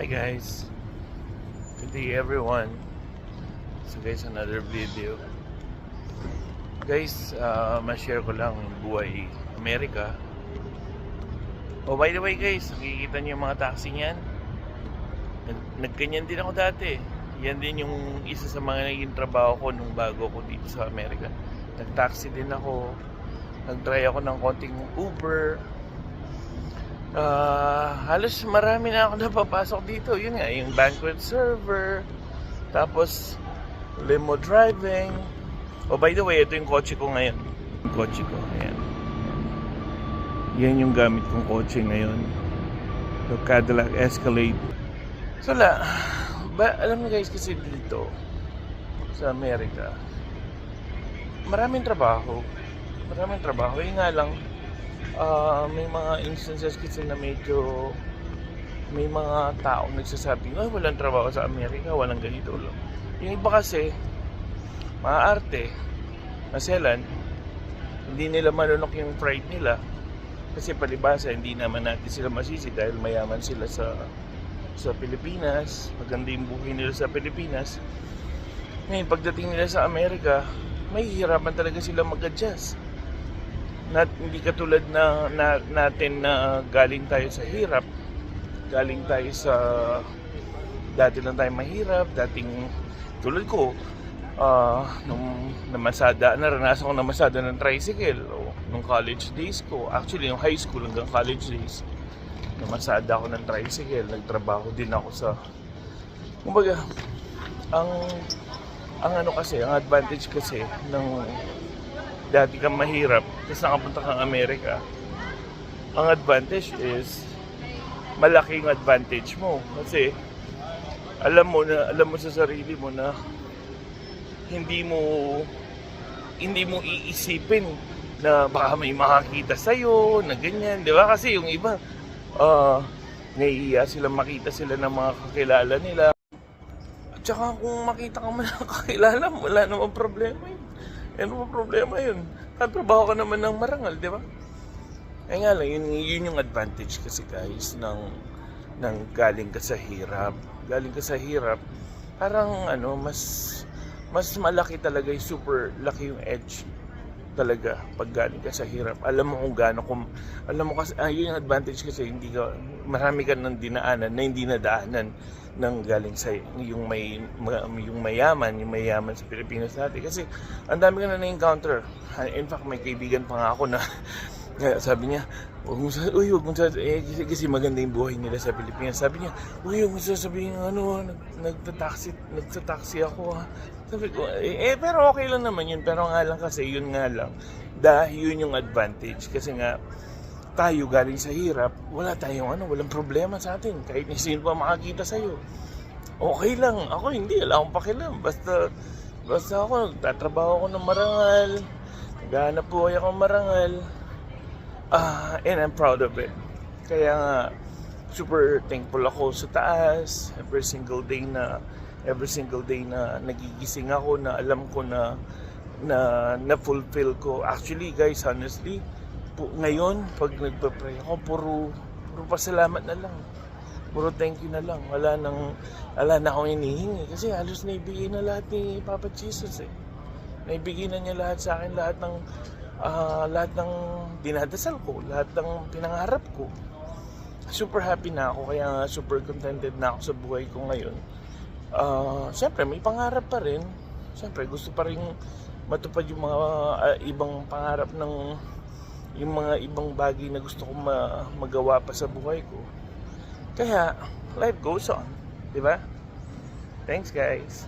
Hi guys, good day everyone. So guys, another video. Guys, ma-share ko lang yung buhay Amerika. Oh, by the way guys, nakikita niyo yung mga taxi niyan? Nagganyan din ako dati. Yan din yung isa sa mga naging trabaho ko nung bago ko dito sa Amerika. Nag-taxi din ako. Nag-try ako ng konting Uber. Halos marami na ako napapasok dito. Yun nga, yung banquet server, tapos limo driving. Oh, by the way, ito yung kotse ko ngayon. Yung kotse ko, ayan. Yan yung gamit kong kotse ngayon. Yung Cadillac Escalade. So alam niyo guys, kasi dito sa Amerika, maraming trabaho. Yung nga lang, may mga instances kasi na medyo may mga taong nagsasabi, walang trabaho sa Amerika, walang ganito lang. Yung iba kasi maaarte, maselan, hindi nila manunok yung pride nila kasi palibasa hindi naman natin sila masisi dahil mayaman sila sa Pilipinas, maganda yung buhay nila sa Pilipinas. Ngayon pagdating nila sa Amerika, may hirapan talaga sila mag-adjust. Hindi katulad na natin na galing tayo sa hirap, galing tayo sa dati lang tayo mahirap, dating tulad ko nung naranasan ko namasada ng tricycle nung college days ko, actually yung high school hanggang college days, namasada ako ng tricycle, nagtrabaho din ako sa kumbaga ang ano kasi, ang advantage kasi ng dati kang mahirap, tapos nakapunta kang Amerika, ang advantage is malaking advantage mo kasi alam mo sa sarili mo na hindi mo iisipin na baka may makakita sa'yo na ganyan, di ba? Kasi yung iba naiiya sila makita sila ng mga kakilala nila, at saka kung makita ka man ng kakilala, wala namang problema yun. Ano ba problema yun? Tatrabaho ka naman ng marangal, di ba? Eh nga lang, yun yung advantage kasi guys ng galing ka sa hirap. Galing ka sa hirap, parang mas malaki talaga yung super laki yung edge talaga pag galing ka sa hirap. Alam mo kung gaano, alam mo kasi, yun yung advantage kasi marami ka ng dinaanan na hindi nadaanan ng galing sa yung mayaman sa Pilipinas natin, kasi ang dami ka na na-encounter. In fact, may kaibigan pa nga ako na sabi niya, huwag mong kasi maganda yung buhay nila sa Pilipinas. Sabi niya, huwag mong sasabihin nagtataxi ako ha. Sabi ko, pero okay lang naman yun. Pero nga lang kasi, yun nga lang, dahil yun yung advantage. Kasi nga, tayo galing sa hirap, walang problema sa atin. Kahit ni sino pa makakita sa'yo, okay lang. Ako hindi, wala akong pakialam. Basta ako, tatrabaho ako ng marangal, naghahanap buhay ako ng marangal, and I'm proud of it. Kaya nga, super thankful ako sa taas every single day na nagigising ako, na alam ko na fulfill ko. Actually guys, honestly, ngayon pag nagpa-pray ako, puro pasalamat na lang, puro thank you na lang. Wala na akong hinihingi kasi halos naibigay na lahat ni Papa Jesus naibigay na niya lahat sa akin, lahat ng dinadasal ko, lahat ng pinangarap ko. Super happy na ako, kaya super contented na ako sa buhay ko ngayon. Siyempre may pangarap pa rin, siyempre gusto pa rin matupad yung mga ibang pangarap ng yung mga ibang bagay na gusto kong magawa pa sa buhay ko. Kaya life goes on, di ba? Thanks guys.